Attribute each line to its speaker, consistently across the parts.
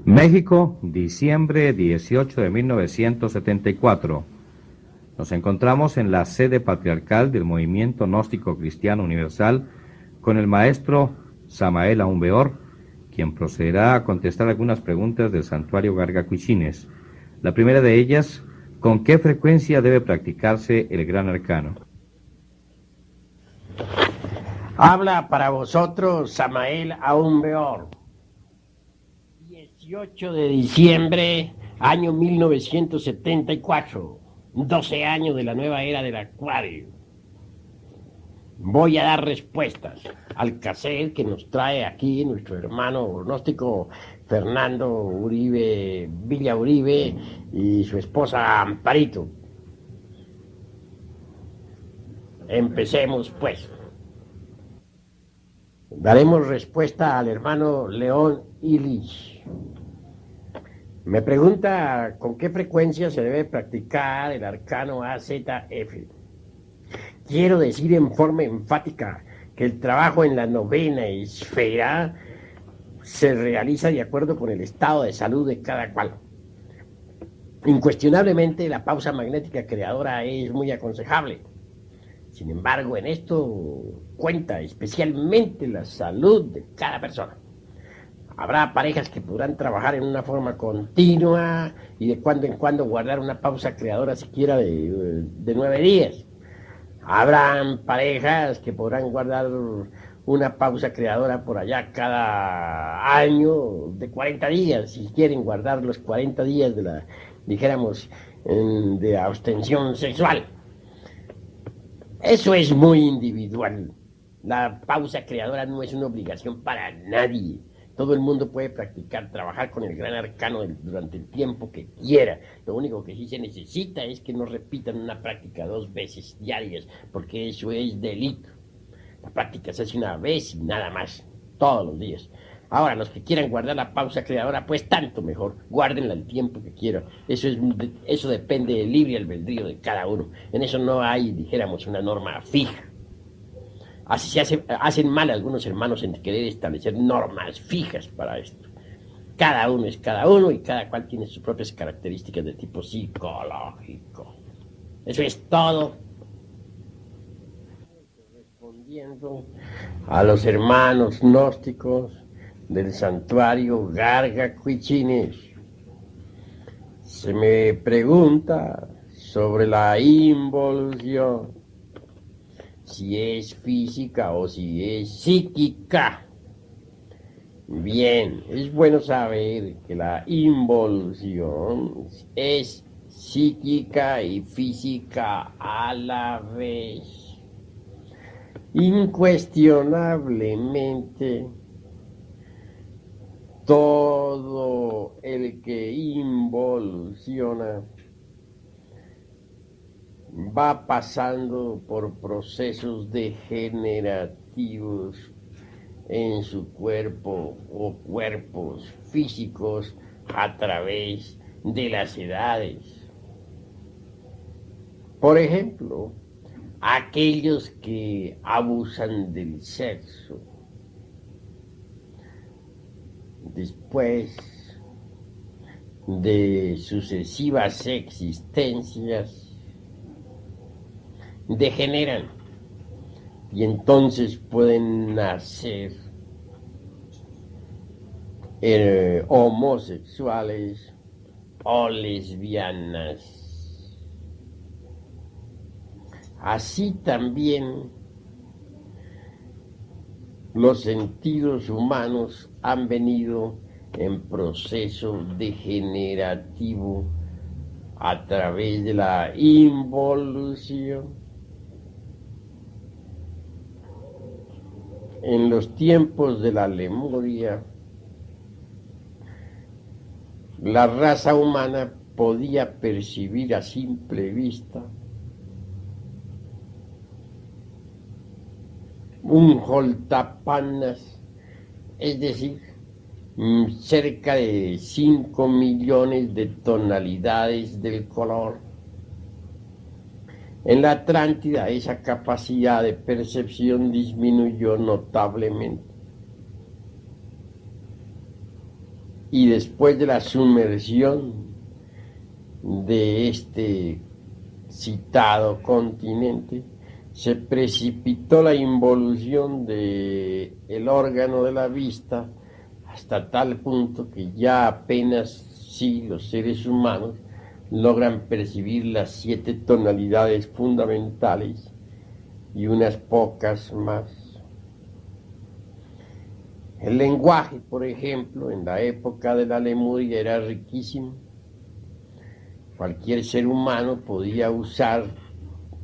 Speaker 1: México, diciembre 18 de 1974. Nos encontramos en la sede patriarcal del Movimiento Gnóstico Cristiano Universal con el maestro Samael Aumbeor, quien procederá a contestar algunas preguntas del santuario Garga Cuichines. La primera de ellas, ¿con qué frecuencia debe practicarse el Gran Arcano?
Speaker 2: Habla para vosotros Samael Aumbeor. 18 de diciembre, año 1974, 12 años de la nueva era del Acuario. Voy a dar respuestas al cassette que nos trae aquí nuestro hermano gnóstico Fernando Uribe, Villa Uribe, y su esposa Amparito. Empecemos pues. Daremos respuesta al hermano León Illich. Me pregunta con qué frecuencia se debe practicar el arcano AZF. Quiero decir en forma enfática que el trabajo en la novena esfera se realiza de acuerdo con el estado de salud de cada cual. Incuestionablemente la pausa magnética creadora es muy aconsejable. Sin embargo, en esto cuenta especialmente la salud de cada persona. Habrá parejas que podrán trabajar en una forma continua y de cuando en cuando guardar una pausa creadora siquiera de 9 días. Habrán parejas que podrán guardar una pausa creadora por allá cada año de 40 días, si quieren guardar los 40 días de la, dijéramos, de abstención sexual. Eso es muy individual. La pausa creadora no es una obligación para nadie. Todo el mundo puede practicar, trabajar con el gran arcano durante el tiempo que quiera. Lo único que sí se necesita es que no repitan una práctica 2 veces diarias, porque eso es delito. La práctica se hace una vez y nada más, todos los días. Ahora, los que quieran guardar la pausa creadora, pues tanto mejor, guárdenla el tiempo que quieran. Eso depende del libre albedrío de cada uno. En eso no hay, dijéramos, una norma fija. Así hacen mal algunos hermanos en querer establecer normas fijas para esto. Cada uno es cada uno y cada cual tiene sus propias características de tipo psicológico. Eso es todo. Respondiendo a los hermanos gnósticos del santuario Garga Cuichines, se me pregunta sobre la involución, si es física o si es psíquica. Bien, es bueno saber que la involución es psíquica y física a la vez. Incuestionablemente, todo el que involuciona va pasando por procesos degenerativos en su cuerpo o cuerpos físicos a través de las edades. Por ejemplo, aquellos que abusan del sexo, después de sucesivas existencias, degeneran y entonces pueden nacer homosexuales o lesbianas. Así también los sentidos humanos han venido en proceso degenerativo a través de la involución. En los tiempos de la Lemuria, la raza humana podía percibir a simple vista un Joltapanas, es decir, cerca de 5 millones de tonalidades del color. En la Atlántida esa capacidad de percepción disminuyó notablemente. y después de la sumersión de este citado continente, se precipitó la involución del órgano de la vista hasta tal punto que ya apenas sí los seres humanos logran percibir las 7 tonalidades fundamentales y unas pocas más. El lenguaje, por ejemplo, en la época de la Lemuria era riquísimo. Cualquier ser humano podía usar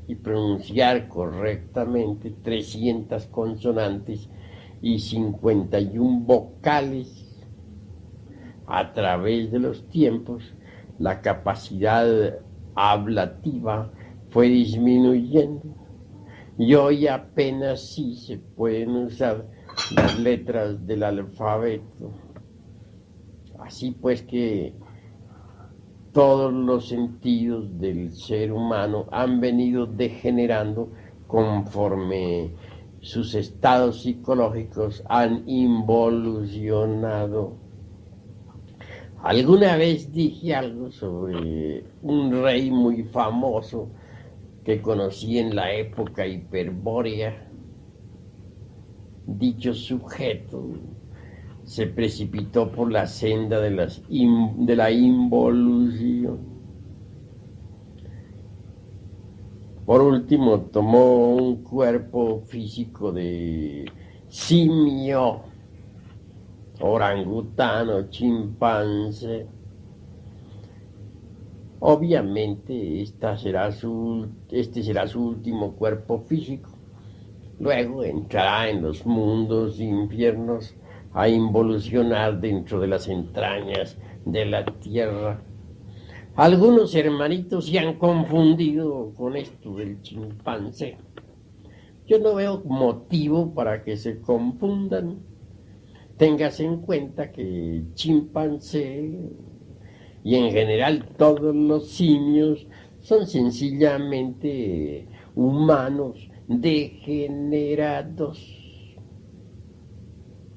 Speaker 2: y pronunciar correctamente 300 consonantes y 51 vocales. A través de los tiempos, la capacidad hablativa fue disminuyendo y hoy apenas sí se pueden usar las letras del alfabeto. Así pues que todos los sentidos del ser humano han venido degenerando conforme sus estados psicológicos han involucionado. Alguna vez dije algo sobre un rey muy famoso que conocí en la época hiperbórea. Dicho sujeto se precipitó por la senda de la involución. Por último, tomó un cuerpo físico de simio, orangután o chimpancé. Obviamente, este será su último cuerpo físico. Luego entrará en los mundos infiernos a involucionar dentro de las entrañas de la tierra. Algunos hermanitos se han confundido con esto del chimpancé. Yo no veo motivo para que se confundan. Téngase en cuenta que el chimpancé y en general todos los simios son sencillamente humanos degenerados.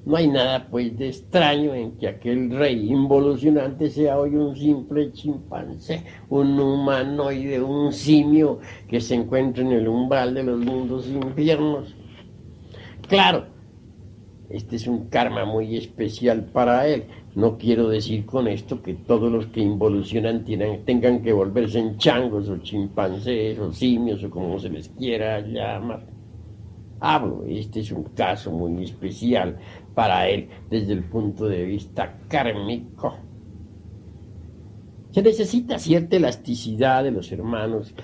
Speaker 2: No hay nada pues de extraño en que aquel rey involucionante sea hoy un simple chimpancé, un humanoide, un simio que se encuentra en el umbral de los mundos infiernos. Claro, este es un karma muy especial para él. No quiero decir con esto que todos los que involucionan tengan que volverse en changos o chimpancés o simios o como se les quiera llamar. Este es un caso muy especial para él desde el punto de vista kármico. Se necesita cierta elasticidad de los hermanos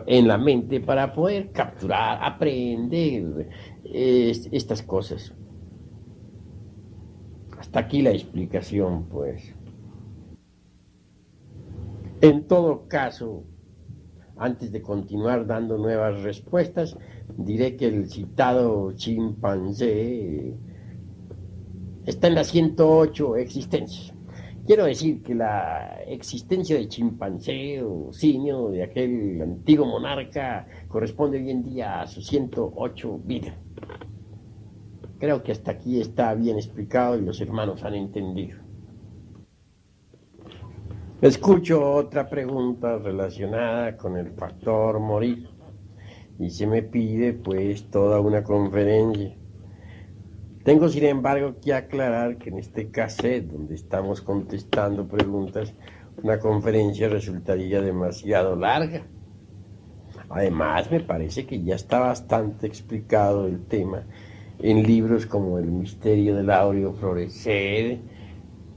Speaker 2: en la mente para poder capturar, aprender estas cosas. Hasta aquí la explicación, pues. En todo caso, antes de continuar dando nuevas respuestas, diré que el citado chimpancé está en las 108 existencias. Quiero decir que la existencia de chimpancé o simio de aquel antiguo monarca corresponde hoy en día a sus 108 vidas. Creo que hasta aquí está bien explicado y los hermanos han entendido. Escucho otra pregunta relacionada con el factor morir y se me pide pues toda una conferencia. Tengo sin embargo que aclarar que en este cassette donde estamos contestando preguntas, una conferencia resultaría demasiado larga. Además me parece que ya está bastante explicado el tema en libros como El misterio del áureo florecer,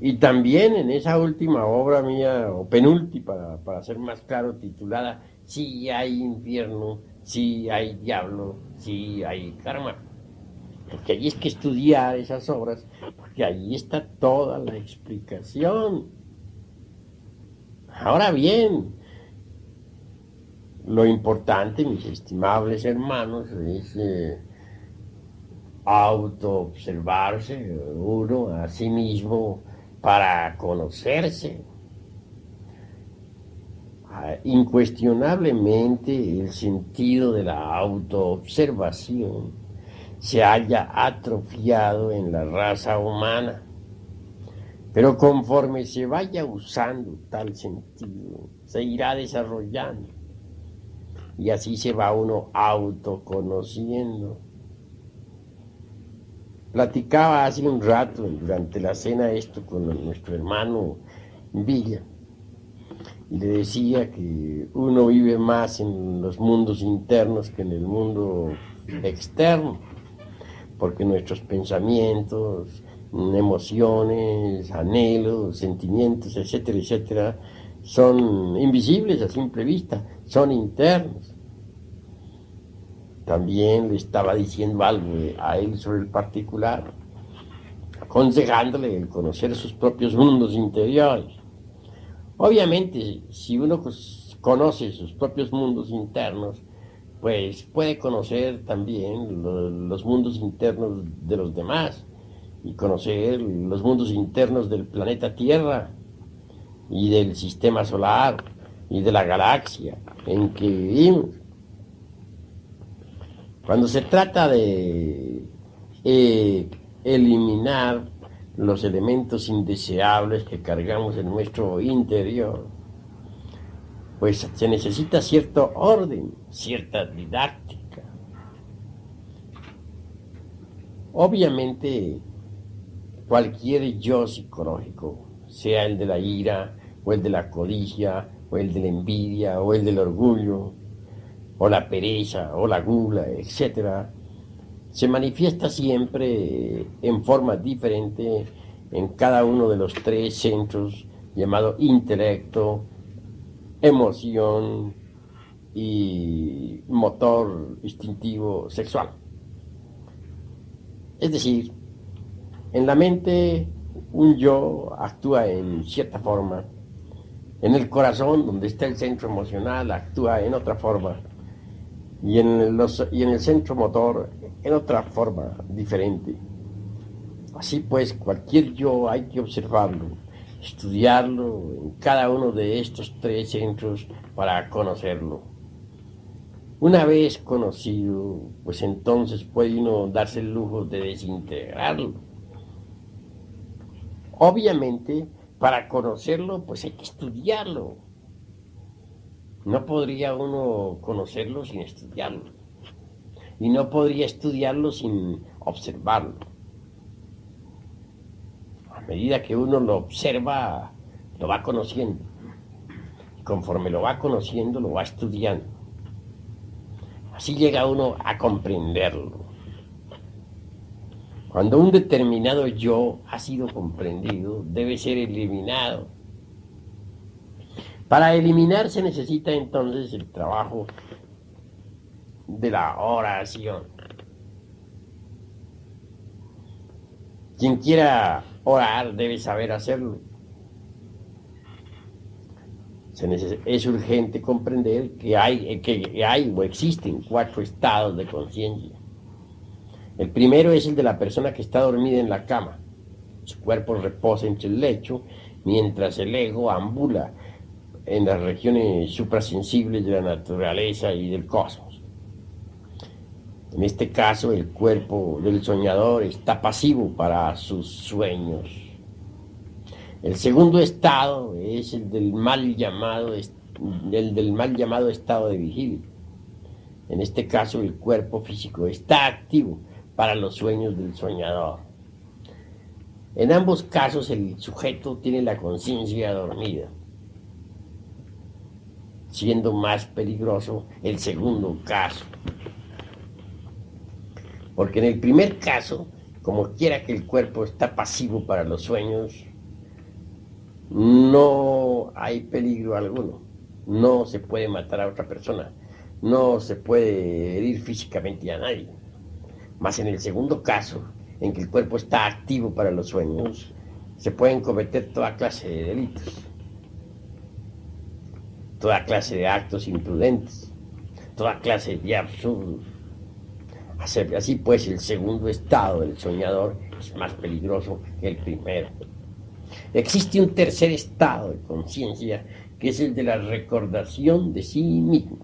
Speaker 2: y también en esa última obra mía, o penúltima, para ser más claro, titulada Sí hay infierno, sí hay diablo, sí hay karma. Porque allí es que estudiar esas obras, porque allí está toda la explicación. Ahora bien, lo importante, mis estimables hermanos, es autoobservarse uno a sí mismo para conocerse. Incuestionablemente el sentido de la autoobservación se halla atrofiado en la raza humana. Pero conforme se vaya usando tal sentido, se irá desarrollando. Y así se va uno autoconociendo. Platicaba hace un rato, durante la cena, esto con nuestro hermano Villa. Y le decía que uno vive más en los mundos internos que en el mundo externo, porque nuestros pensamientos, emociones, anhelos, sentimientos, etcétera, etcétera, son invisibles a simple vista, son internos. También le estaba diciendo algo a él sobre el particular, aconsejándole el conocer sus propios mundos interiores. Obviamente, si uno conoce sus propios mundos internos, pues puede conocer también los mundos internos de los demás y conocer los mundos internos del planeta Tierra y del sistema solar y de la galaxia en que vivimos. Cuando se trata de eliminar los elementos indeseables que cargamos en nuestro interior, pues se necesita cierto orden, cierta didáctica. Obviamente, cualquier yo psicológico, sea el de la ira, o el de la codicia, o el de la envidia, o el del orgullo, o la pereza, o la gula, etc., se manifiesta siempre en forma diferente en cada uno de los tres centros llamados intelecto, emoción y motor instintivo sexual. Es decir, en la mente un yo actúa en cierta forma, en el corazón, donde está el centro emocional, actúa en otra forma, y en el centro motor en otra forma diferente. Así pues, cualquier yo hay que observarlo, estudiarlo en cada uno de estos tres centros para conocerlo. Una vez conocido, pues entonces puede uno darse el lujo de desintegrarlo. Obviamente, para conocerlo, pues hay que estudiarlo. No podría uno conocerlo sin estudiarlo. Y no podría estudiarlo sin observarlo. A medida que uno lo observa, lo va conociendo. Y conforme lo va conociendo, lo va estudiando. Así llega uno a comprenderlo. Cuando un determinado yo ha sido comprendido, debe ser eliminado. Para eliminar se necesita entonces el trabajo de la oración. Quien quiera orar debe saber hacerlo. Es urgente comprender que hay o existen 4 estados de conciencia. El primero es el de la persona que está dormida en la cama. Su cuerpo reposa entre el lecho, mientras el ego ambula en las regiones suprasensibles de la naturaleza y del cosmos. En este caso, el cuerpo del soñador está pasivo para sus sueños. El segundo estado es el del mal llamado estado de vigilia. En este caso, el cuerpo físico está activo para los sueños del soñador. En ambos casos, el sujeto tiene la conciencia dormida, siendo más peligroso el segundo caso. Porque en el primer caso, como quiera que el cuerpo está pasivo para los sueños, no hay peligro alguno. No se puede matar a otra persona. No se puede herir físicamente a nadie. Mas en el segundo caso, en que el cuerpo está activo para los sueños, se pueden cometer toda clase de delitos, toda clase de actos imprudentes, toda clase de absurdos. Así pues, el segundo estado del soñador es más peligroso que el primero. Existe un tercer estado de conciencia, que es el de la recordación de sí mismo.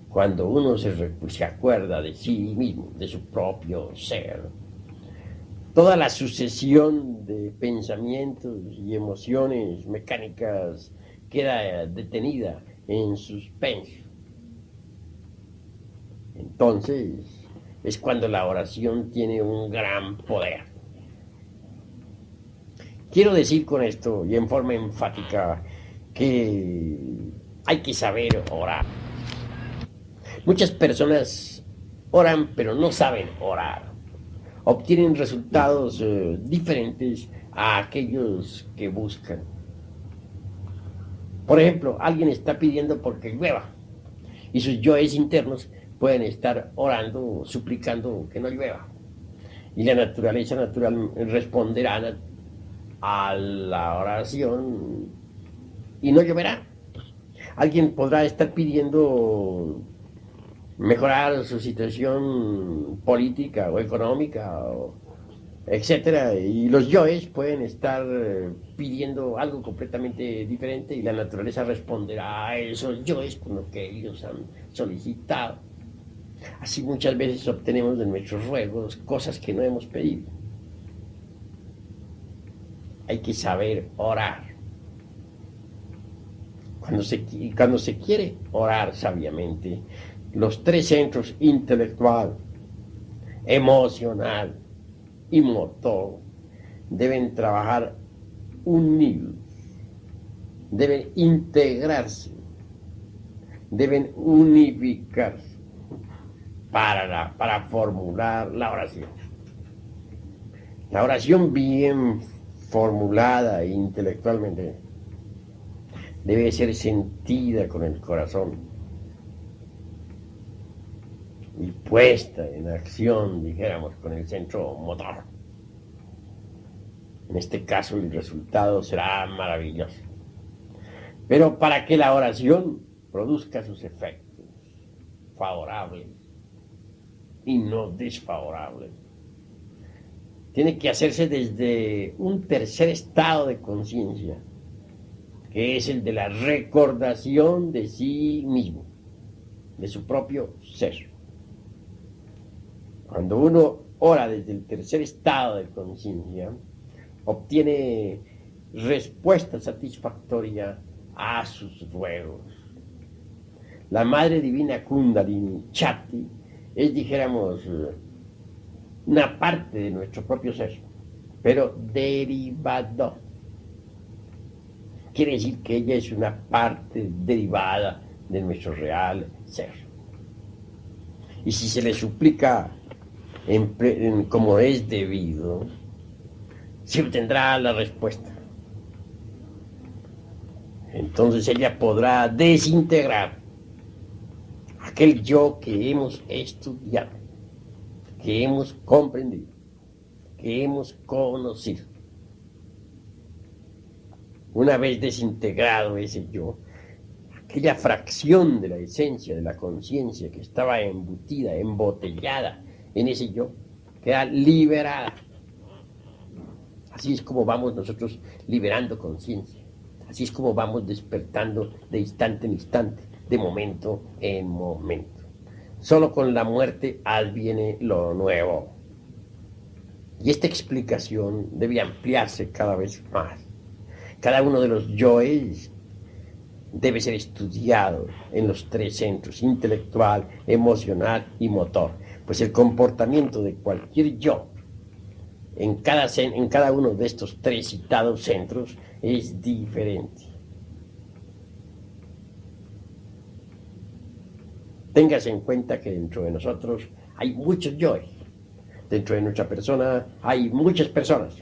Speaker 2: Cuando uno se acuerda de sí mismo, de su propio ser, toda la sucesión de pensamientos y emociones mecánicas queda detenida en suspenso. Entonces es cuando la oración tiene un gran poder. Quiero decir con esto y en forma enfática que hay que saber orar. Muchas personas oran pero no saben orar. Obtienen resultados diferentes a aquellos que buscan. Por ejemplo, alguien está pidiendo porque llueva y sus yoes internos pueden estar orando, suplicando que no llueva. Y la naturaleza natural responderá a la oración y no lloverá. Alguien podrá estar pidiendo mejorar su situación política o económica, etcétera, y los yoes pueden estar pidiendo algo completamente diferente y la naturaleza responderá a esos yoes con lo que ellos han solicitado. Así muchas veces obtenemos de nuestros ruegos cosas que no hemos pedido. Hay que saber orar. Cuando se quiere orar sabiamente, los tres centros intelectual, emocional y motor deben trabajar unidos, deben integrarse, deben unificarse para formular la oración. La oración bien formulada intelectualmente debe ser sentida con el corazón y puesta en acción, dijéramos, con el centro motor. En este caso el resultado será maravilloso. Pero para que la oración produzca sus efectos favorables y no desfavorables, tiene que hacerse desde un tercer estado de conciencia, que es el de la recordación de sí mismo, de su propio ser. Cuando uno ora desde el tercer estado de conciencia, obtiene respuesta satisfactoria a sus ruegos. La Madre Divina Kundalini Shakti es, dijéramos, una parte de nuestro propio ser, pero derivado. Quiere decir que ella es una parte derivada de nuestro real ser. Y si se le suplica como es debido, se obtendrá la respuesta. Entonces ella podrá desintegrar aquel yo que hemos estudiado, que hemos comprendido, que hemos conocido. Una vez desintegrado ese yo, aquella fracción de la esencia de la conciencia que estaba embutida, embotellada en ese yo, queda liberada. Así es como vamos nosotros liberando conciencia. Así es como vamos despertando de instante en instante, de momento en momento. Solo con la muerte adviene lo nuevo. Y esta explicación debe ampliarse cada vez más. Cada uno de los yoes debe ser estudiado en los tres centros, intelectual, emocional y motor. Pues el comportamiento de cualquier yo en cada uno de estos tres citados centros es diferente. Téngase en cuenta que dentro de nosotros hay muchos yoes. Dentro de nuestra persona hay muchas personas,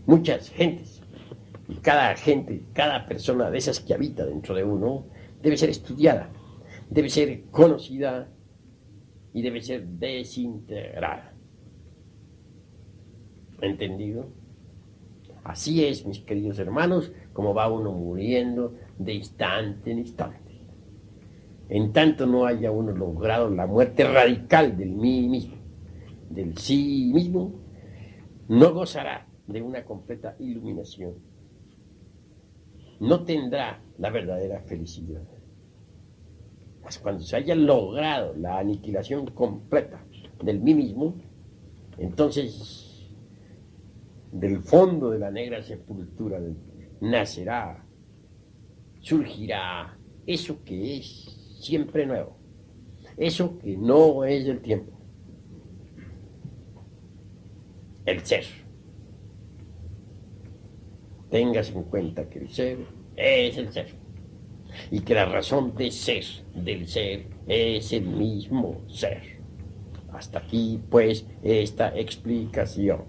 Speaker 2: muchas gentes. Y cada persona de esas que habita dentro de uno debe ser estudiada, debe ser conocida y debe ser desintegrada. ¿Entendido? Así es, mis queridos hermanos, como va uno muriendo de instante en instante. En tanto no haya uno logrado la muerte radical del mí mismo, del sí mismo, no gozará de una completa iluminación. No tendrá la verdadera felicidad. Pues cuando se haya logrado la aniquilación completa del mí mismo, Entonces, del fondo de la negra sepultura nacerá, surgirá eso que es siempre nuevo, eso que no es del tiempo, el ser. Tengas en cuenta que el ser es el ser y que la razón de ser del ser es el mismo ser. Hasta aquí, pues, esta explicación.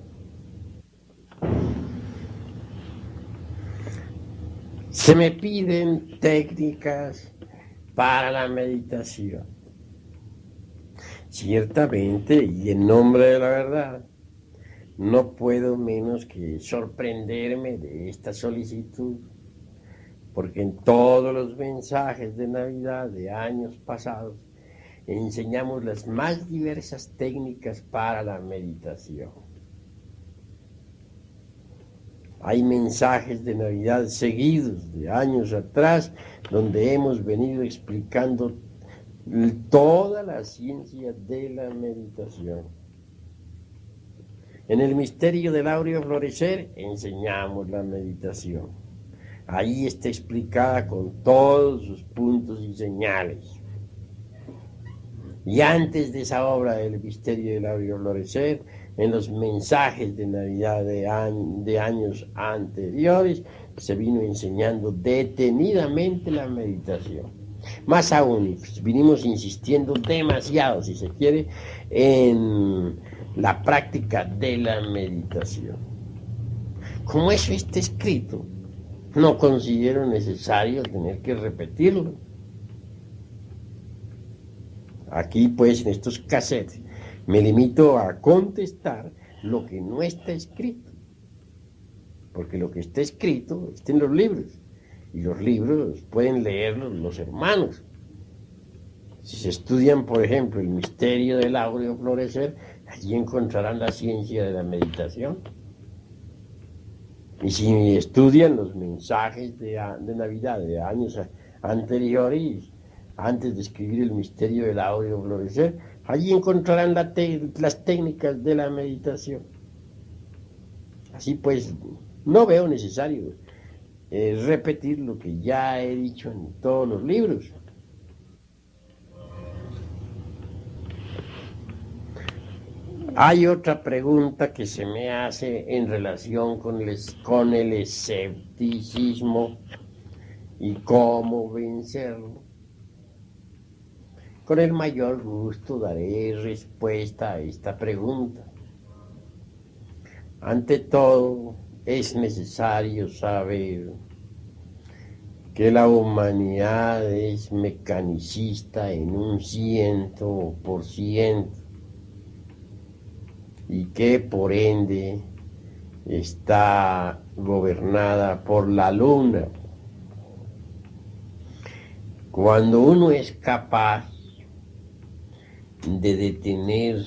Speaker 2: Se me piden técnicas para la meditación. Ciertamente, y en nombre de la verdad, no puedo menos que sorprenderme de esta solicitud, porque en todos los mensajes de Navidad de años pasados enseñamos las más diversas técnicas para la meditación. Hay mensajes de Navidad seguidos de años atrás donde hemos venido explicando toda la ciencia de la meditación. En el misterio del áureo florecer enseñamos la meditación. Ahí está explicada con todos sus puntos y señales. Y antes de esa obra del misterio del áureo florecer, en los mensajes de Navidad de años anteriores, se vino enseñando detenidamente la meditación. Más aún, vinimos insistiendo demasiado, si se quiere, en la práctica de la meditación. Como eso está escrito, no considero necesario tener que repetirlo. Aquí, pues, en estos cassettes, me limito a contestar lo que no está escrito. Porque lo que está escrito está en los libros. Y los libros pueden leerlos los hermanos. Si se estudian, por ejemplo, el misterio del áureo florecer, allí encontrarán la ciencia de la meditación. Y si estudian los mensajes de Navidad de años anteriores, antes de escribir el misterio del áureo florecer, allí encontrarán las técnicas de la meditación. Así pues, no veo necesario repetir lo que ya he dicho en todos los libros. Hay otra pregunta que se me hace en relación con el escepticismo y cómo vencerlo. Con el mayor gusto daré respuesta a esta pregunta. Ante todo, es necesario saber que la humanidad es mecanicista en un 100% y que por ende está gobernada por la luna. Cuando uno es capaz de detener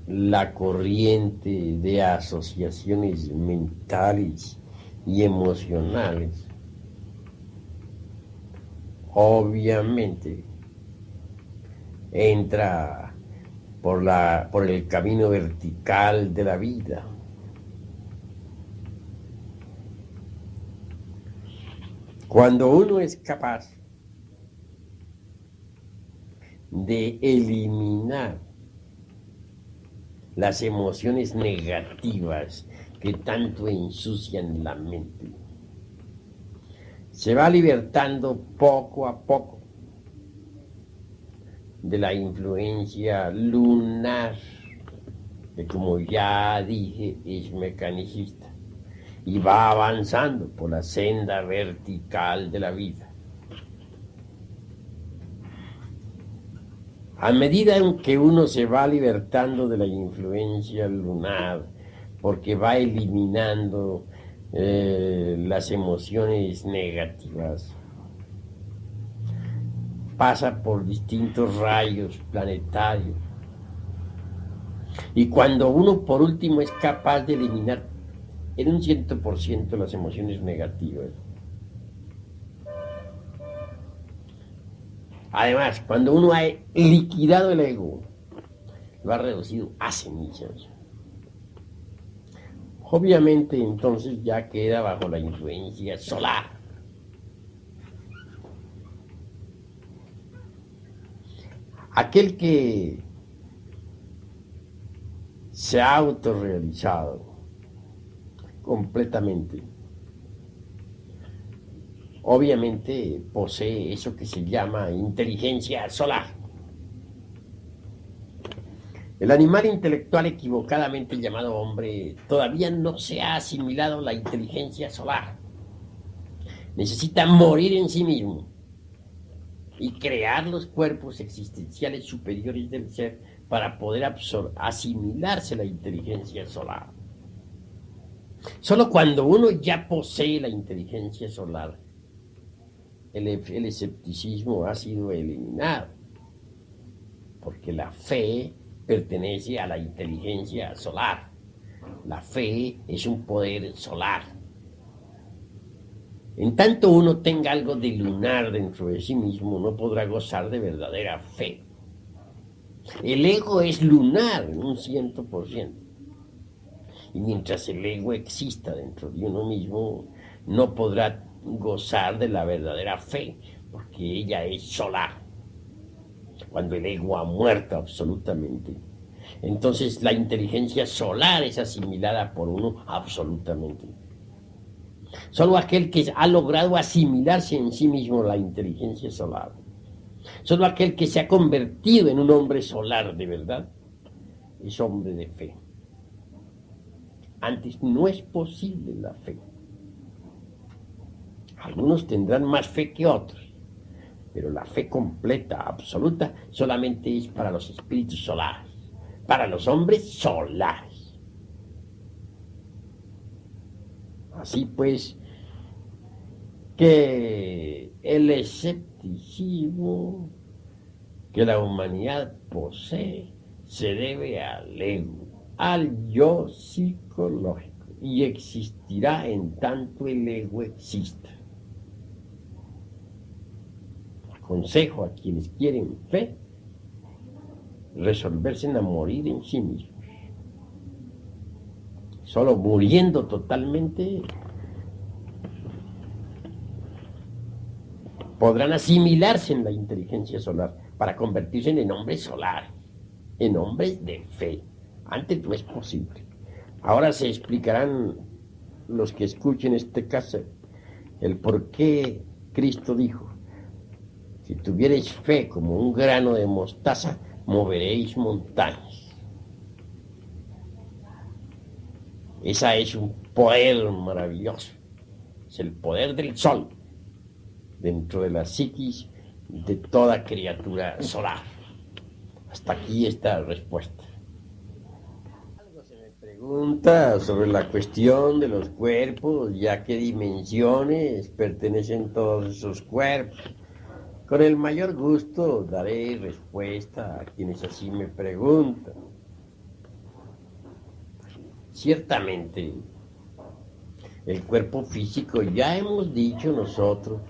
Speaker 2: la corriente de asociaciones mentales y emocionales, obviamente entra por el camino vertical de la vida. Cuando uno es capaz de eliminar las emociones negativas que tanto ensucian la mente, se va libertando poco a poco de la influencia lunar, que como ya dije es mecanicista, y va avanzando por la senda vertical de la vida. A medida en que uno se va libertando de la influencia lunar, porque va eliminando las emociones negativas, pasa por distintos rayos planetarios. Y cuando uno por último es capaz de eliminar en un 100% las emociones negativas, además, cuando uno ha liquidado el ego, lo ha reducido a cenizas. Obviamente entonces ya queda bajo la influencia solar. Aquel que se ha autorrealizado completamente, obviamente posee eso que se llama inteligencia solar. El animal intelectual equivocadamente llamado hombre todavía no se ha asimilado la inteligencia solar. Necesita morir en sí mismo y crear los cuerpos existenciales superiores del ser para poder asimilarse la inteligencia solar. Solo cuando uno ya posee la inteligencia solar, el escepticismo ha sido eliminado, porque la fe pertenece a la inteligencia solar. La fe es un poder solar. En tanto uno tenga algo de lunar dentro de sí mismo, no podrá gozar de verdadera fe. El ego es lunar en un 100%. Y mientras el ego exista dentro de uno mismo, no podrá gozar de la verdadera fe, porque ella es solar. Cuando el ego ha muerto absolutamente, entonces la inteligencia solar es asimilada por uno absolutamente. Solo aquel que ha logrado asimilarse en sí mismo la inteligencia solar, solo aquel que se ha convertido en un hombre solar de verdad, es hombre de fe. Antes no es posible la fe. Algunos tendrán más fe que otros, pero la fe completa, absoluta, solamente es para los espíritus solares, para los hombres solares. Así pues, que el escepticismo que la humanidad posee se debe al ego, al yo psicológico, y existirá en tanto el ego exista. Aconsejo a quienes quieren fe resolverse a morir en sí mismos. Solo muriendo totalmente podrán asimilarse en la inteligencia solar para convertirse en hombres solares, en hombres de fe. Antes no es posible. Ahora se explicarán los que escuchen este caso el por qué Cristo dijo: si tuvierais fe como un grano de mostaza, moveréis montañas. Esa es un poder maravilloso. Es el poder del sol dentro de la psiquis de toda criatura solar. Hasta aquí esta respuesta. Algo se me pregunta sobre la cuestión de los cuerpos, y a qué dimensiones pertenecen todos esos cuerpos. Con el mayor gusto daré respuesta a quienes así me preguntan. Ciertamente, el cuerpo físico, ya hemos dicho nosotros,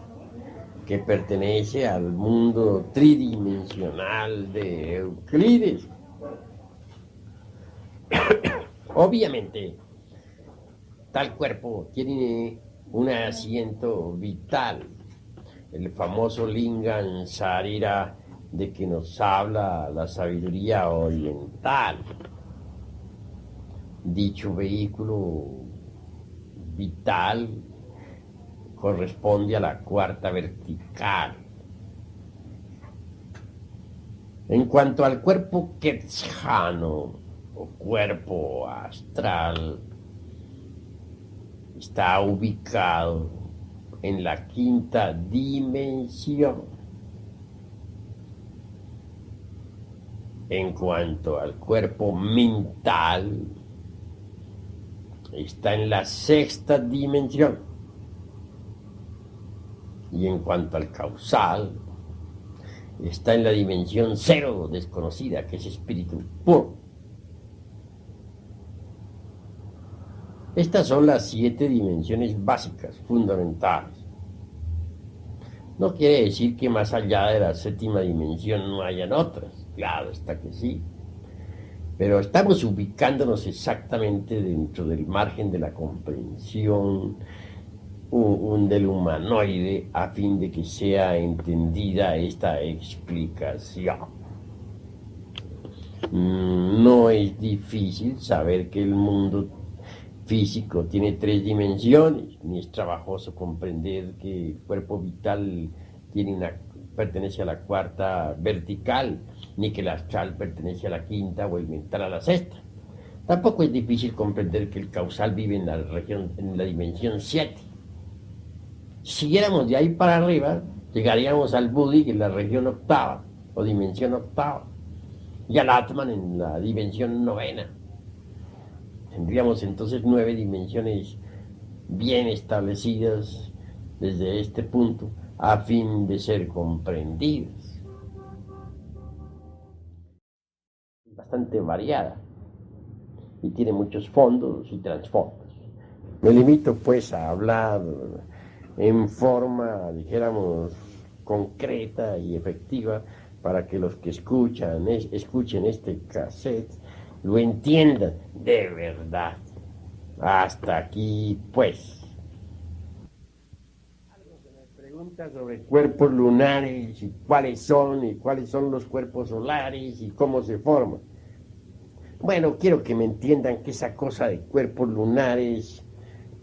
Speaker 2: que pertenece al mundo tridimensional de Euclides. Obviamente, tal cuerpo tiene un asiento vital, el famoso Lingam Sarira de que nos habla la sabiduría oriental. Dicho vehículo vital corresponde a la cuarta vertical. En cuanto al cuerpo quetzjano o cuerpo astral, está ubicado en la quinta dimensión. En cuanto al cuerpo mental, está en la sexta dimensión. Y en cuanto al causal, está en la dimensión cero desconocida, que es espíritu puro. Estas son las 7 dimensiones básicas, fundamentales. No quiere decir que más allá de la séptima dimensión no hayan otras. Claro está que sí. Pero estamos ubicándonos exactamente dentro del margen de la comprensión del humanoide a fin de que sea entendida esta explicación. No es difícil saber que el mundo físico tiene 3 dimensiones, ni es trabajoso comprender que el cuerpo vital pertenece a la cuarta vertical, ni que el astral pertenece a la quinta o el mental a la sexta. Tampoco es difícil comprender que el causal vive en la dimensión 7. Si siguiéramos de ahí para arriba, llegaríamos al Buddhi en la región octava, o dimensión octava, y al Atman en la dimensión 9. Tendríamos entonces 9 dimensiones bien establecidas desde este punto a fin de ser comprendidas. Bastante variada y tiene muchos fondos y trasfondos. Me limito pues a hablar en forma, dijéramos, concreta y efectiva para que los que escuchen este cassette lo entiendan de verdad. Hasta aquí, pues. Algo se me pregunta sobre cuerpos lunares y cuáles son los cuerpos solares y cómo se forman. Bueno, quiero que me entiendan que esa cosa de cuerpos lunares,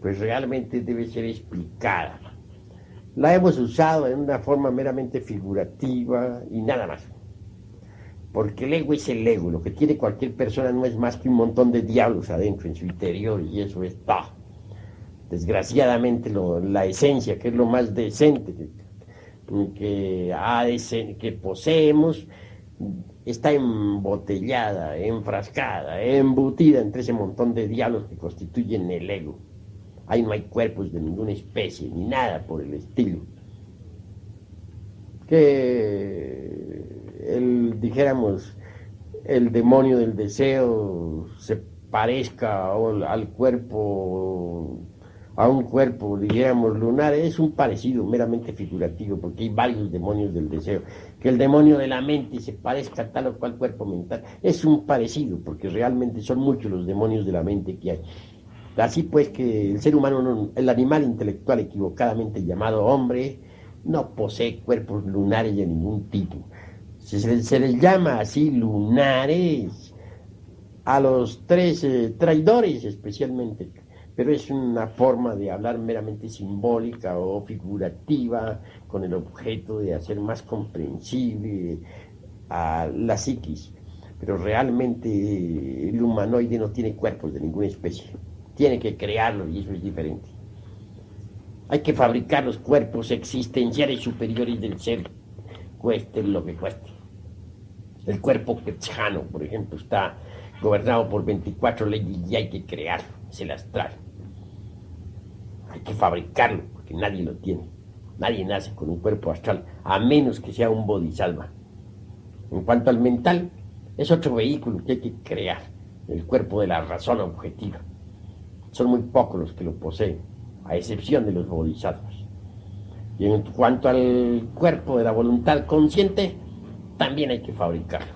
Speaker 2: pues realmente debe ser explicada. La hemos usado en una forma meramente figurativa y nada más. Porque el ego es el ego, lo que tiene cualquier persona no es más que un montón de diablos adentro, en su interior, y eso es todo. Desgraciadamente la esencia, que es lo más decente que poseemos, está embotellada, enfrascada, embutida entre ese montón de diablos que constituyen el ego. Ahí no hay cuerpos de ninguna especie, ni nada por el estilo. Que dijéramos, el demonio del deseo se parezca al cuerpo, a un cuerpo, dijéramos, lunar, es un parecido meramente figurativo, porque hay varios demonios del deseo. Que el demonio de la mente se parezca a tal o cual cuerpo mental, es un parecido, porque realmente son muchos los demonios de la mente que hay. Así pues que el ser humano, el animal intelectual equivocadamente llamado hombre, no posee cuerpos lunares de ningún tipo. Se les llama así lunares a los 3 traidores especialmente, pero es una forma de hablar meramente simbólica o figurativa con el objeto de hacer más comprensible a la psiquis. Pero realmente el humanoide no tiene cuerpos de ninguna especie. Tiene que crearlos y eso es diferente. Hay que fabricar los cuerpos existenciales superiores del ser, cueste lo que cueste. El cuerpo quetzano, por ejemplo, está gobernado por 24 leyes y hay que crearlo, es el astral. Hay que fabricarlo porque nadie lo tiene. Nadie nace con un cuerpo astral, a menos que sea un bodhisattva. En cuanto al mental, es otro vehículo que hay que crear, el cuerpo de la razón objetiva. Son muy pocos los que lo poseen, a excepción de los bodhisattvas. Y en cuanto al cuerpo de la voluntad consciente, también hay que fabricarlo.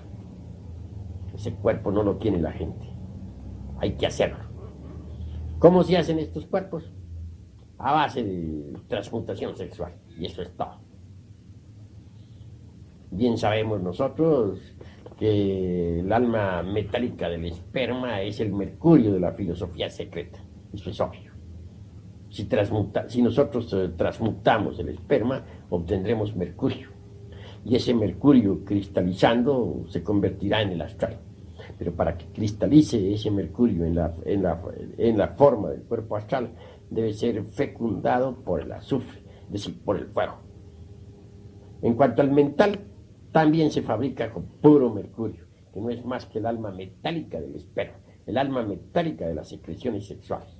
Speaker 2: Ese cuerpo no lo tiene la gente. Hay que hacerlo. ¿Cómo se hacen estos cuerpos? A base de transmutación sexual. Y eso es todo. Bien sabemos nosotros que el alma metálica del esperma es el mercurio de la filosofía secreta. Eso es obvio. Si nosotros transmutamos el esperma, obtendremos mercurio. Y ese mercurio cristalizando se convertirá en el astral. Pero para que cristalice ese mercurio en la forma del cuerpo astral, debe ser fecundado por el azufre, es decir, por el fuego. En cuanto al mental, también se fabrica con puro mercurio, que no es más que el alma metálica del esperma, el alma metálica de las secreciones sexuales,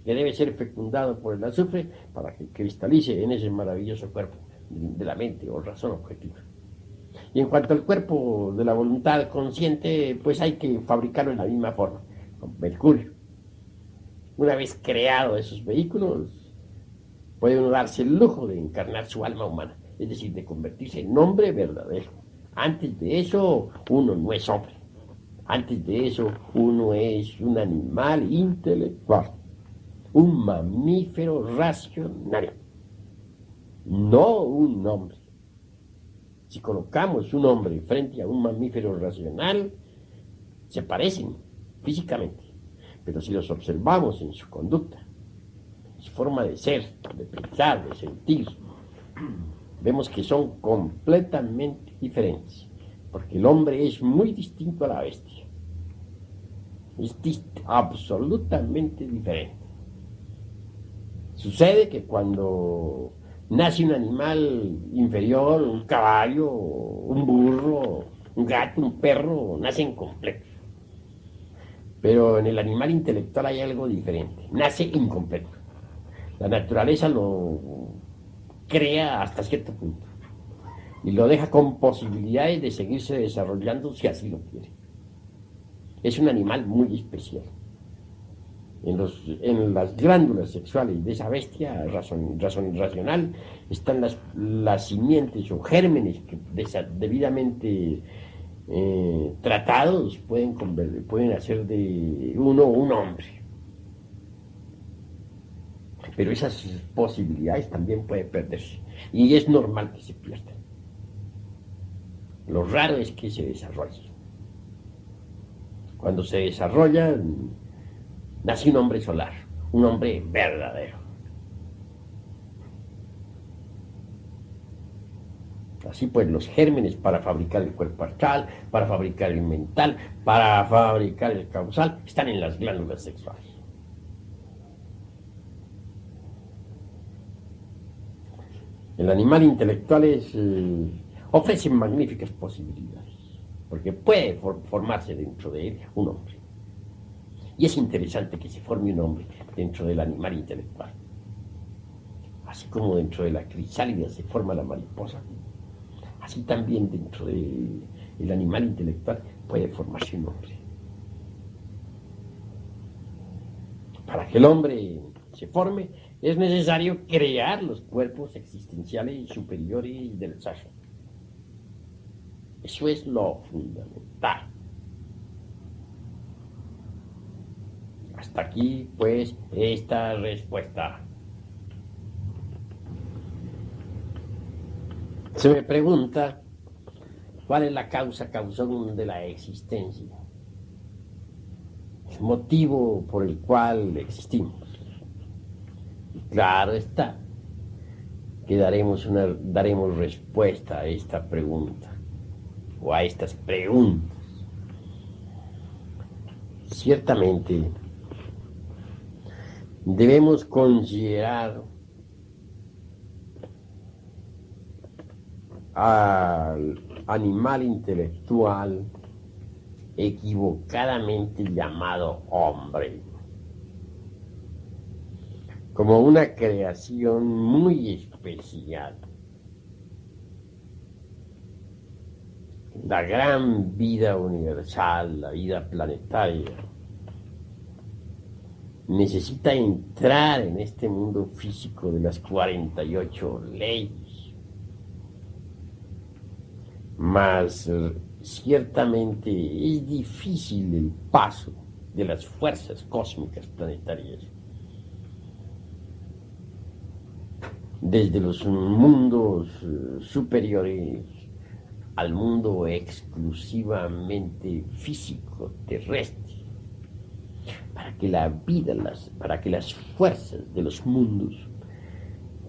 Speaker 2: que debe ser fecundado por el azufre para que cristalice en ese maravilloso cuerpo de la mente o razón objetiva. Y en cuanto al cuerpo de la voluntad consciente, pues hay que fabricarlo en la misma forma, con mercurio. Una vez creado esos vehículos, puede uno darse el lujo de encarnar su alma humana, es decir, de convertirse en hombre verdadero. Antes de eso, uno no es hombre. Antes de eso, uno es un animal intelectual, un mamífero racional, no un hombre. Si colocamos un hombre frente a un mamífero racional, se parecen físicamente, pero si los observamos en su conducta, en su forma de ser, de pensar, de sentir, vemos que son completamente diferentes, porque el hombre es muy distinto a la bestia, es absolutamente diferente. Sucede que cuando nace un animal inferior, un caballo, un burro, un gato, un perro, nacen completos. Pero en el animal intelectual hay algo diferente, nace incompleto. La naturaleza lo crea hasta cierto punto y lo deja con posibilidades de seguirse desarrollando si así lo quiere. Es un animal muy especial. En las glándulas sexuales de esa bestia racional están las simientes o gérmenes que debidamente tratados pueden hacer de uno un hombre. Pero esas posibilidades también pueden perderse y es normal que se pierdan. Lo raro es que se desarrollen. Cuando se desarrollan, nace un hombre solar, un hombre verdadero. Así pues, los gérmenes para fabricar el cuerpo astral, para fabricar el mental, para fabricar el causal, están en las glándulas sexuales. El animal intelectual ofrece magníficas posibilidades, porque puede formarse dentro de él un hombre. Y es interesante que se forme un hombre dentro del animal intelectual. Así como dentro de la crisálida se forma la mariposa, así también dentro del animal intelectual puede formarse un hombre. Para que el hombre se forme, es necesario crear los cuerpos existenciales superiores del ser. Eso es lo fundamental. Hasta aquí, pues, esta respuesta. Se me pregunta, ¿cuál es la causón de la existencia? El motivo por el cual existimos. Y claro está que daremos respuesta a esta pregunta, o a estas preguntas. Ciertamente, debemos considerar al animal intelectual equivocadamente llamado hombre como una creación muy especial. La gran vida universal, la vida planetaria, necesita entrar en este mundo físico de las 48 leyes. Mas ciertamente es difícil el paso de las fuerzas cósmicas planetarias desde los mundos superiores al mundo exclusivamente físico, terrestre, para que la vida, para que las fuerzas de los mundos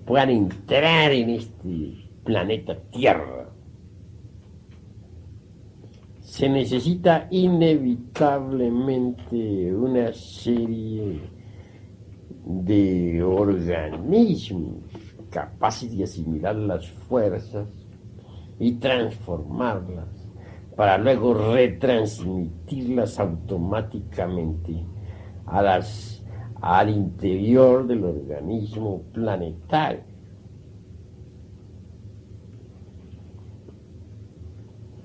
Speaker 2: puedan entrar en este planeta Tierra. Se necesita inevitablemente una serie de organismos capaces de asimilar las fuerzas y transformarlas para luego retransmitirlas automáticamente al interior del organismo planetario.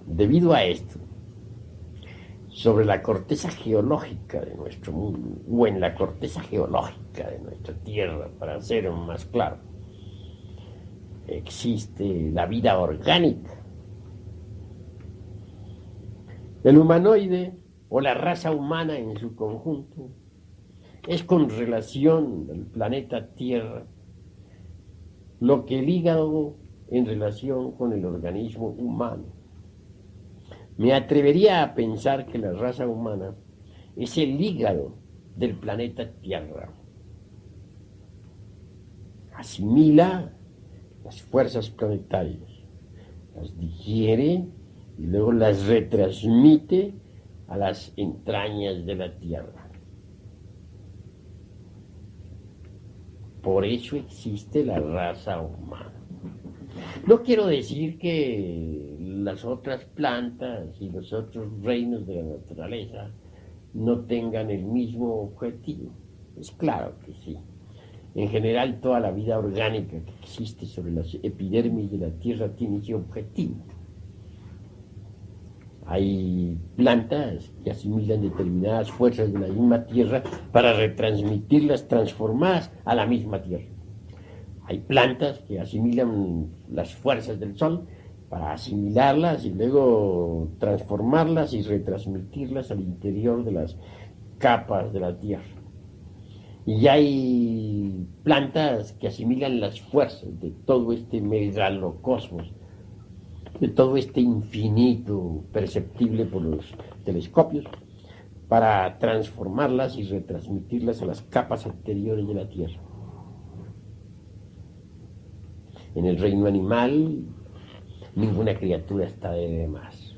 Speaker 2: Debido a esto, sobre la corteza geológica de nuestro mundo, o en la corteza geológica de nuestra Tierra, para ser más claro, existe la vida orgánica. El humanoide o la raza humana en su conjunto, es con relación al planeta Tierra lo que el hígado en relación con el organismo humano. Me atrevería a pensar que la raza humana es el hígado del planeta Tierra. Asimila las fuerzas planetarias, las digiere y luego las retransmite a las entrañas de la Tierra. Por eso existe la raza humana. No quiero decir que las otras plantas y los otros reinos de la naturaleza no tengan el mismo objetivo. Es claro que sí. En general, toda la vida orgánica que existe sobre las epidermis de la Tierra tiene ese objetivo. Hay plantas que asimilan determinadas fuerzas de la misma Tierra para retransmitirlas transformadas a la misma Tierra. Hay plantas que asimilan las fuerzas del Sol para asimilarlas y luego transformarlas y retransmitirlas al interior de las capas de la Tierra. Y hay plantas que asimilan las fuerzas de todo este megalocosmos, de todo este infinito perceptible por los telescopios, para transformarlas y retransmitirlas a las capas exteriores de la Tierra. En el reino animal, ninguna criatura está de más.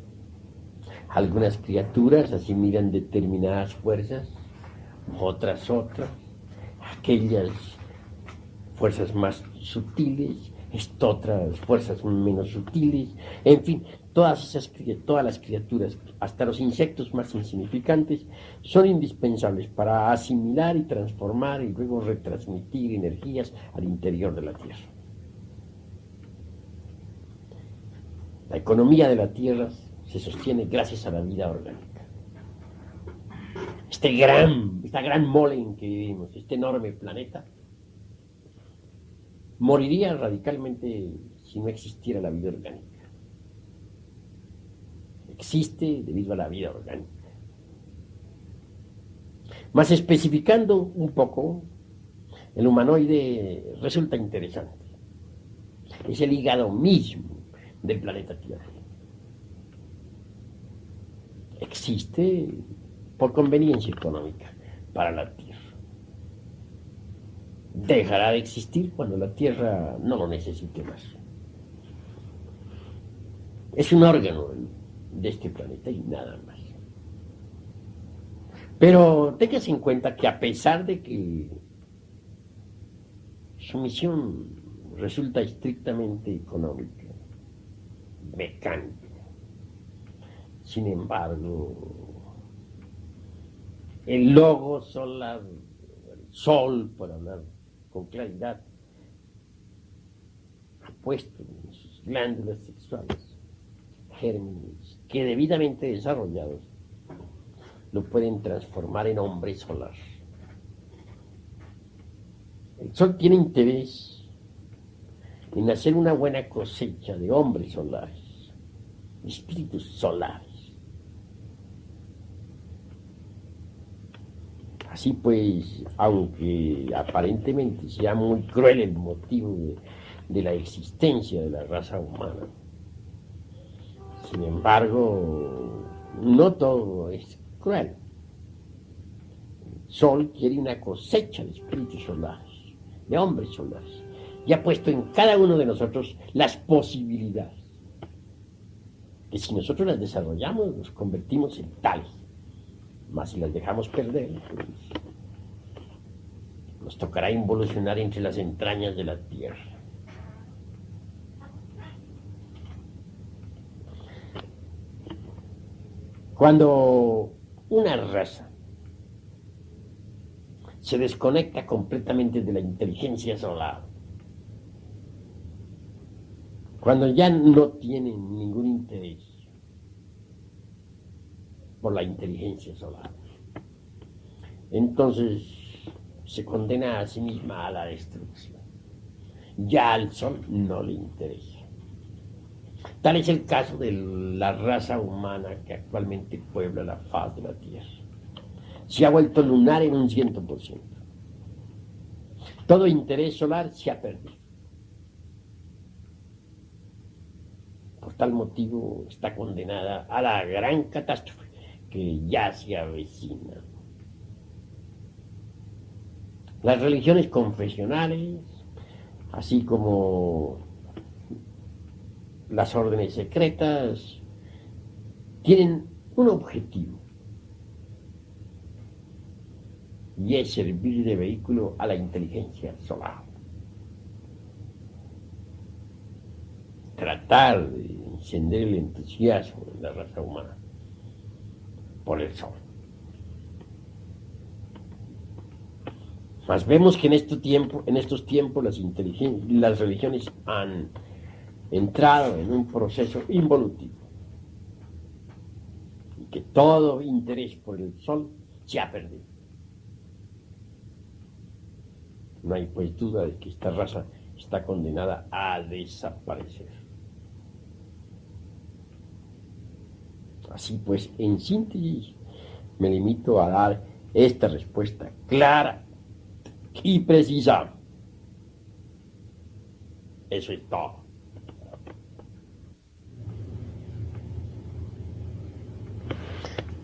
Speaker 2: Algunas criaturas asimilan determinadas fuerzas, otras. Aquellas fuerzas más sutiles, otras fuerzas menos sutiles, en fin, todas las criaturas, hasta los insectos más insignificantes, son indispensables para asimilar y transformar y luego retransmitir energías al interior de la Tierra. La economía de la Tierra se sostiene gracias a la vida orgánica. Esta gran mole en que vivimos, este enorme planeta, moriría radicalmente si no existiera la vida orgánica. Existe debido a la vida orgánica. Más especificando un poco, el humanoide resulta interesante. Es el hígado mismo del planeta Tierra. Existe por conveniencia económica para la Tierra. Dejará de existir cuando la Tierra no lo necesite más. Es un órgano de este planeta y nada más. Pero téngase en cuenta que a pesar de que su misión resulta estrictamente económica, mecánica, sin embargo, el logo solar, el sol, por hablar con claridad, ha puesto en sus glándulas sexuales gérmenes que debidamente desarrollados lo pueden transformar en hombre solar. El sol tiene interés en hacer una buena cosecha de hombres solares, de espíritus solares. Así pues, aunque aparentemente sea muy cruel el motivo de la existencia de la raza humana, sin embargo, no todo es cruel. El sol quiere una cosecha de espíritus solares, de hombres solares, y ha puesto en cada uno de nosotros las posibilidades, que si nosotros las desarrollamos, nos convertimos en tales. Mas si las dejamos perder, pues, nos tocará involucionar entre las entrañas de la Tierra. Cuando una raza se desconecta completamente de la inteligencia solar, cuando ya no tienen ningún interés por la inteligencia solar, entonces se condena a sí misma a la destrucción. Ya al sol no le interesa. Tal es el caso de la raza humana que actualmente puebla la faz de la Tierra. Se ha vuelto lunar en un 100%. Todo interés solar se ha perdido. Por tal motivo está condenada a la gran catástrofe que ya se avecina. Las religiones confesionales, así como las órdenes secretas, tienen un objetivo, y es servir de vehículo a la inteligencia solar. Tratar de encender el entusiasmo de la raza humana por el sol. Mas vemos que en estos tiempos las religiones han entrado en un proceso involutivo y que todo interés por el sol se ha perdido. No hay pues duda de que esta raza está condenada a desaparecer. Así pues, en síntesis, me limito a dar esta respuesta clara y precisa. Eso es todo.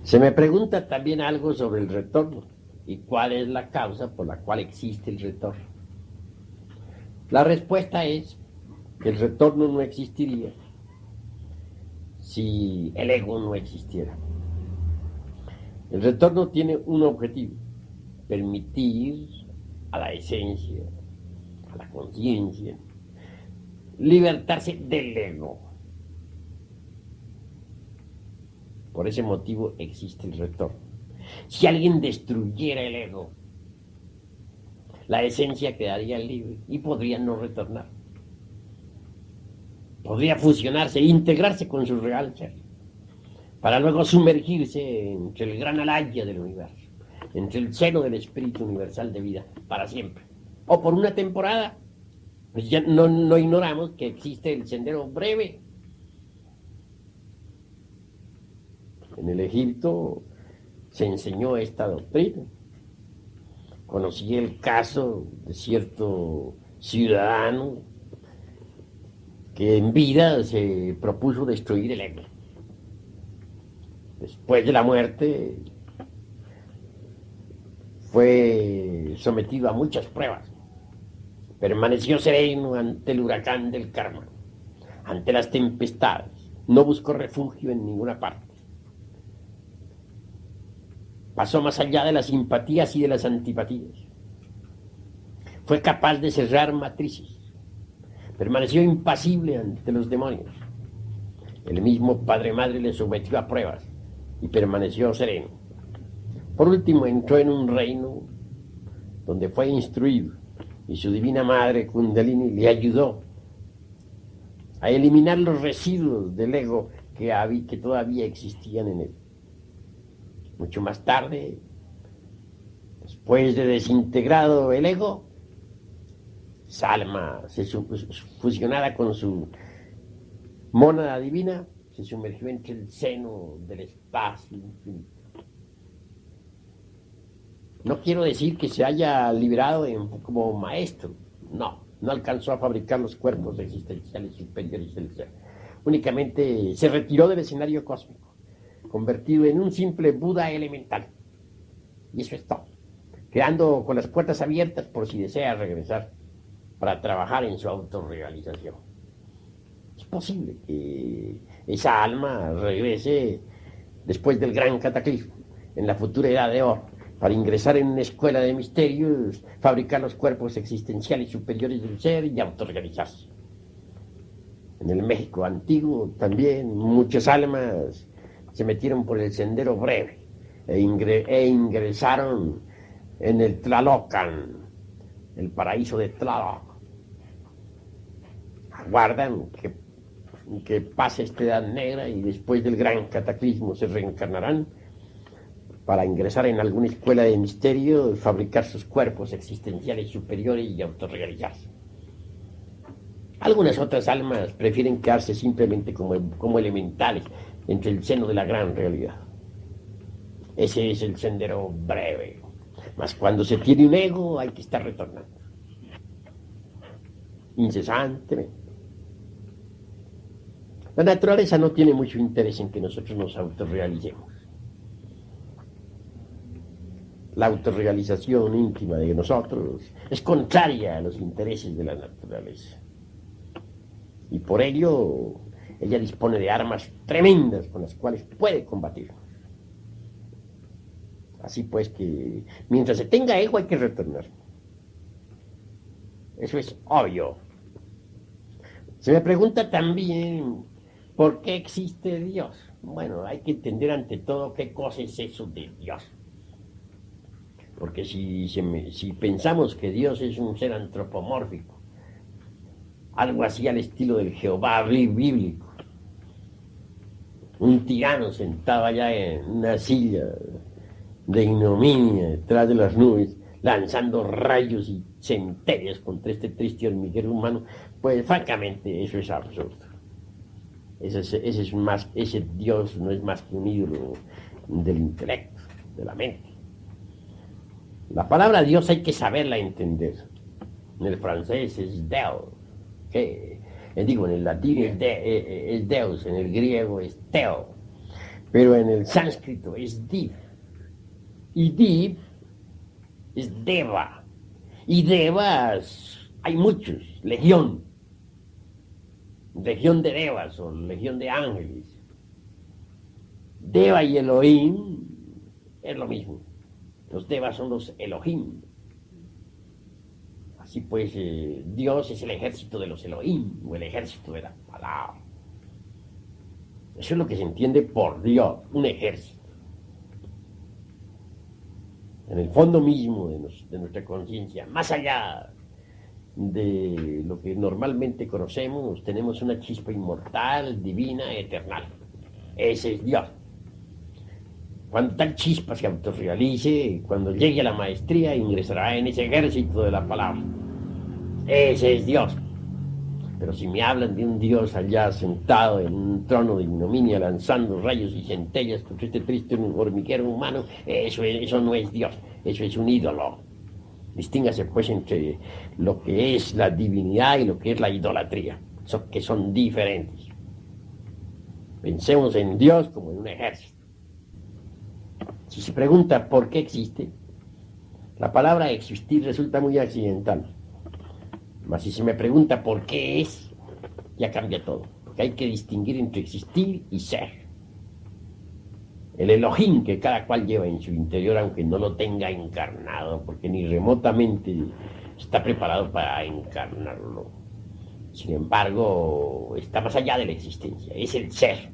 Speaker 2: Se me pregunta también algo sobre el retorno y cuál es la causa por la cual existe el retorno. La respuesta es que el retorno no existiría si el ego no existiera. El retorno tiene un objetivo: permitir a la esencia, a la conciencia, libertarse del ego. Por ese motivo existe el retorno. Si alguien destruyera el ego, la esencia quedaría libre y podría no retornar. Podría fusionarse, integrarse con su real ser, para luego sumergirse entre el gran alaya del universo, entre el seno del espíritu universal de vida, para siempre. O por una temporada. Pues ya no ignoramos que existe el sendero breve. En el Egipto se enseñó esta doctrina. Conocí el caso de cierto ciudadano que en vida se propuso destruir el ego. Después de la muerte fue sometido a muchas pruebas. Permaneció sereno ante el huracán del karma, ante las tempestades. No buscó refugio en ninguna parte. Pasó más allá de las simpatías y de las antipatías. Fue capaz de cerrar matrices. Permaneció impasible ante los demonios. El mismo Padre Madre le sometió a pruebas y permaneció sereno. Por último, entró en un reino donde fue instruido y su divina madre Kundalini le ayudó a eliminar los residuos del ego que todavía existían en él. Mucho más tarde, después de desintegrado el ego, esa alma fusionada con su mónada divina se sumergió entre el seno del espacio infinito. No quiero decir que se haya liberado como maestro, no alcanzó a fabricar los cuerpos existenciales superiores del ser. Únicamente se retiró del escenario cósmico, convertido en un simple Buda elemental. Y eso es todo, quedando con las puertas abiertas por si desea regresar para trabajar en su autorrealización. Es posible que esa alma regrese después del gran cataclismo, en la futura edad de oro, para ingresar en una escuela de misterios, fabricar los cuerpos existenciales superiores del ser y autorrealizarse. En el México antiguo también muchas almas se metieron por el sendero breve e ingresaron en el Tlalocan, el paraíso de Tlaloc. Aguardan que pase esta edad negra y después del gran cataclismo se reencarnarán para ingresar en alguna escuela de misterio y fabricar sus cuerpos existenciales superiores y autorrealizarse. Algunas otras almas prefieren quedarse simplemente como elementales entre el seno de la gran realidad. Ese es el sendero breve. Mas cuando se tiene un ego hay que estar retornando incesantemente. La naturaleza no tiene mucho interés en que nosotros nos autorrealicemos. La autorrealización íntima de nosotros es contraria a los intereses de la naturaleza. Y por ello, ella dispone de armas tremendas con las cuales puede combatirnos. Así pues que, mientras se tenga ego, hay que retornar. Eso es obvio. Se me pregunta también, ¿por qué existe Dios? Bueno, hay que entender ante todo qué cosa es eso de Dios. Porque si pensamos que Dios es un ser antropomórfico, algo así al estilo del Jehová bíblico, un tirano sentado allá en una silla de ignominia detrás de las nubes, lanzando rayos y centellas contra este triste hormiguero humano, pues francamente eso es absurdo. Ese Dios no es más que un ídolo del intelecto, de la mente. La palabra Dios hay que saberla entender. En el francés es Deus, en el latín es Deus, en el griego es Theo, pero en el sánscrito es Div. Y Div es Deva. Y Devas hay muchos, legión de Devas o legión de ángeles. Deva y Elohim es lo mismo. Los Devas son los Elohim. Así pues, Dios es el ejército de los Elohim, o el ejército de la palabra. Eso es lo que se entiende por Dios, un ejército. En el fondo mismo de nuestra conciencia, más allá de lo que normalmente conocemos, tenemos una chispa inmortal, divina, eternal. Ese es Dios. Cuando tal chispa se autorrealice, cuando llegue a la maestría, ingresará en ese ejército de la palabra. Ese es Dios. Pero si me hablan de un Dios allá sentado en un trono de ignominia, lanzando rayos y centellas contra este triste hormiguero humano, eso no es Dios, eso es un ídolo. Distíngase pues entre lo que es la divinidad y lo que es la idolatría, que son diferentes. Pensemos en Dios como en un ejército. Si se pregunta por qué existe, la palabra existir resulta muy accidental. Mas si se me pregunta por qué es, ya cambia todo. Porque hay que distinguir entre existir y ser. El Elohim que cada cual lleva en su interior, aunque no lo tenga encarnado, porque ni remotamente está preparado para encarnarlo. Sin embargo, está más allá de la existencia. Es el ser.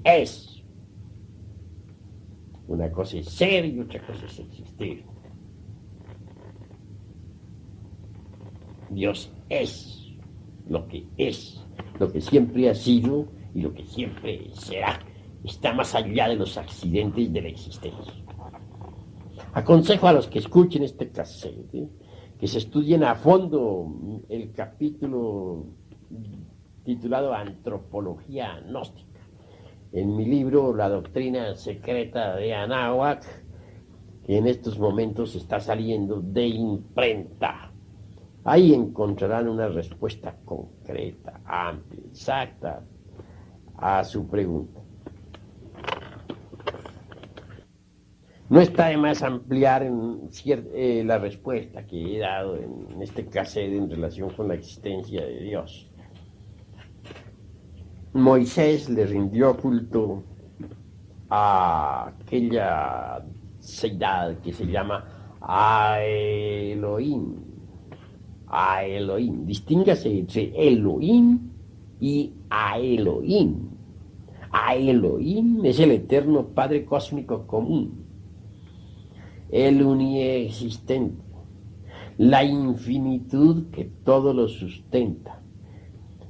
Speaker 2: Es. Una cosa es ser y otra cosa es existir. Dios es lo que siempre ha sido y lo que siempre será. Está más allá de los accidentes de la existencia. Aconsejo a los que escuchen este cassette que se estudien a fondo el capítulo titulado Antropología Gnóstica. En mi libro La Doctrina Secreta de Anáhuac, que en estos momentos está saliendo de imprenta. Ahí encontrarán una respuesta concreta, amplia, exacta a su pregunta. No está de más ampliar la respuesta que he dado en este cassette en relación con la existencia de Dios. Moisés le rindió culto a aquella deidad que se llama Elohim. A Elohim. Distínguase entre Elohim y a Elohim. A Elohim es el eterno Padre cósmico común, el uniexistente, la infinitud que todo lo sustenta,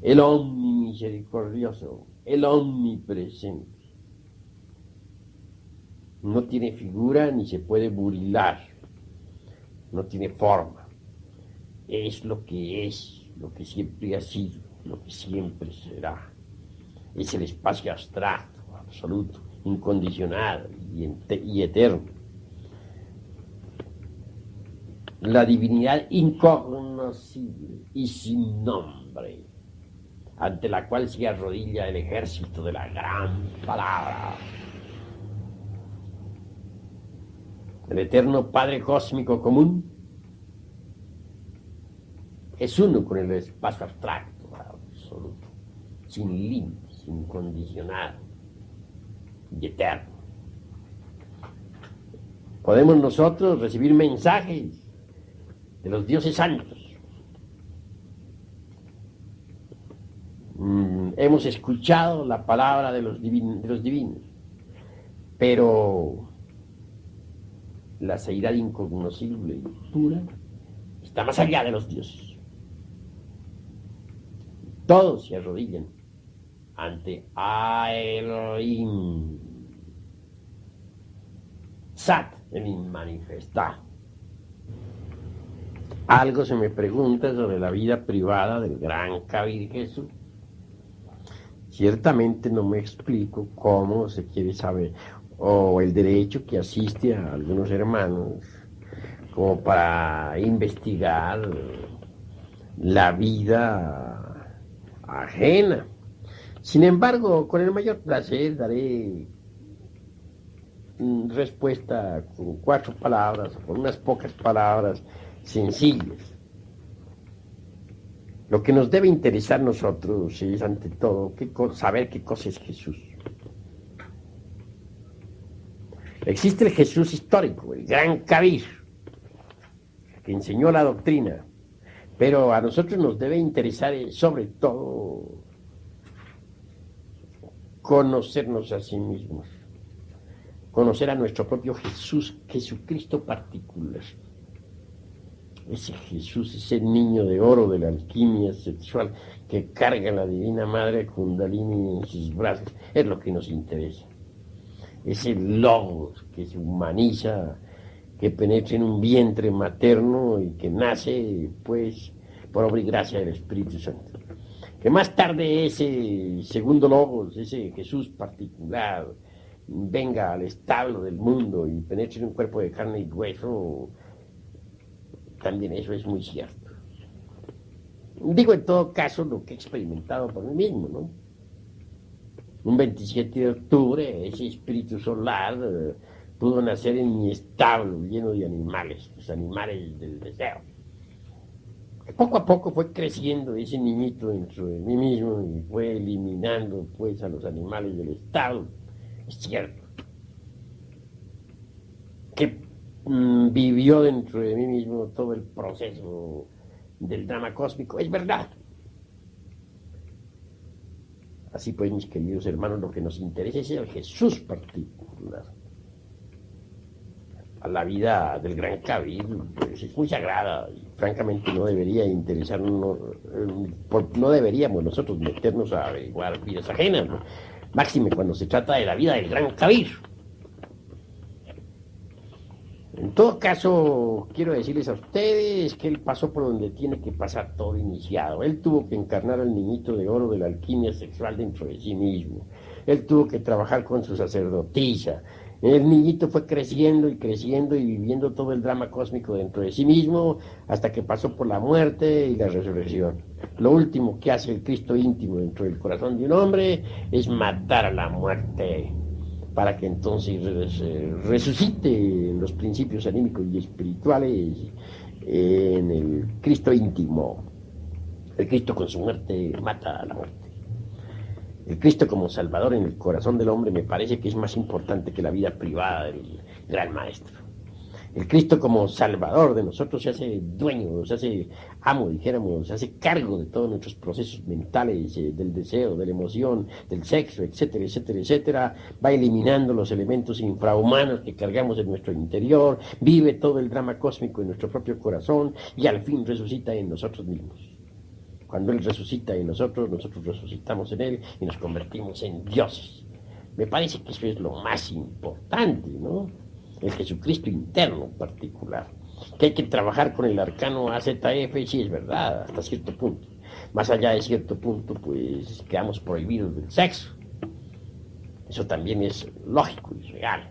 Speaker 2: el omnimisericordioso, el omnipresente. No tiene figura ni se puede burilar, no tiene forma. Es lo que es, lo que siempre ha sido, lo que siempre será. Es el espacio abstracto, absoluto, incondicional y eterno. La divinidad incognoscible y sin nombre, ante la cual se arrodilla el ejército de la gran palabra. El eterno Padre cósmico común es uno con el espacio abstracto, absoluto, sin límites, incondicional y eterno. Podemos nosotros recibir mensajes de los dioses santos. Hemos escuchado la palabra de los divinos, pero la seidad incognoscible y pura está más allá de los dioses. Todos se arrodillan ante Elohim, Sat, el inmanifestado. Algo se me pregunta sobre la vida privada del gran Kabir Jesús. Ciertamente no me explico cómo se quiere saber, o el derecho que asiste a algunos hermanos como para investigar la vida ajena. Sin embargo, con el mayor placer daré respuesta con 4 palabras, con unas pocas palabras sencillas. Lo que nos debe interesar a nosotros es, ante todo, saber qué cosa es Jesús. Existe el Jesús histórico, el gran Kabir, que enseñó la doctrina, pero a nosotros nos debe interesar, sobre todo, conocernos a sí mismos, conocer a nuestro propio Jesús, Jesucristo particular. Ese Jesús, ese niño de oro de la alquimia sexual que carga la divina madre Kundalini en sus brazos, es lo que nos interesa. Ese logos que se humaniza, que penetra en un vientre materno y que nace, pues, por obra y gracia del Espíritu Santo. Que más tarde ese segundo logos, ese Jesús particular, venga al establo del mundo y penetre en un cuerpo de carne y hueso. También eso es muy cierto. Digo en todo caso lo que he experimentado por mí mismo, ¿no? Un 27 de octubre, ese espíritu solar pudo nacer en mi establo lleno de animales, los animales del deseo. Poco a poco fue creciendo ese niñito dentro de mí mismo y fue eliminando, pues, a los animales del establo. Es cierto. Que vivió dentro de mí mismo todo el proceso del drama cósmico, es verdad. Así pues, mis queridos hermanos, lo que nos interesa es el Jesús particular. A la vida del gran Kabir, pues, es muy sagrada y francamente no debería interesarnos, no deberíamos nosotros meternos a averiguar vidas ajenas, ¿no? Máxime cuando se trata de la vida del gran Kabir. En todo caso, quiero decirles a ustedes que él pasó por donde tiene que pasar todo iniciado. Él tuvo que encarnar al niñito de oro de la alquimia sexual dentro de sí mismo. Él tuvo que trabajar con su sacerdotisa. El niñito fue creciendo y viviendo todo el drama cósmico dentro de sí mismo hasta que pasó por la muerte y la resurrección. Lo último que hace el Cristo íntimo dentro del corazón de un hombre es matar a la muerte, para que entonces resucite los principios anímicos y espirituales en el Cristo íntimo. El Cristo con su muerte mata a la muerte. El Cristo como Salvador en el corazón del hombre me parece que es más importante que la vida privada del gran maestro. El Cristo como Salvador de nosotros se hace dueño, se hace amo, dijéramos, se hace cargo de todos nuestros procesos mentales, del deseo, de la emoción, del sexo, etcétera, etcétera, etcétera. Va eliminando los elementos infrahumanos que cargamos en nuestro interior, vive todo el drama cósmico en nuestro propio corazón y al fin resucita en nosotros mismos. Cuando Él resucita en nosotros, nosotros resucitamos en Él y nos convertimos en dioses. Me parece que eso es lo más importante, ¿no? El Jesucristo interno particular. Que hay que trabajar con el arcano AZF, sí es verdad, hasta cierto punto. Más allá de cierto punto, pues quedamos prohibidos del sexo. Eso también es lógico y real.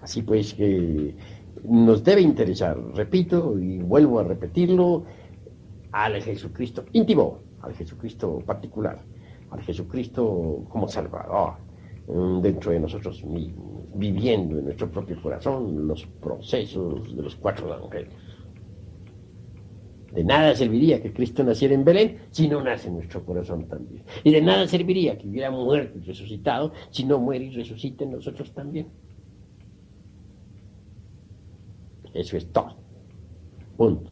Speaker 2: Así pues que nos debe interesar, repito y vuelvo a repetirlo, al Jesucristo íntimo, al Jesucristo particular, al Jesucristo como Salvador, dentro de nosotros mismos, viviendo en nuestro propio corazón los procesos de los 4 evangelios. De nada serviría que Cristo naciera en Belén si no nace en nuestro corazón también. Y de nada serviría que hubiera muerto y resucitado si no muere y resucita en nosotros también. Eso es todo. Punto.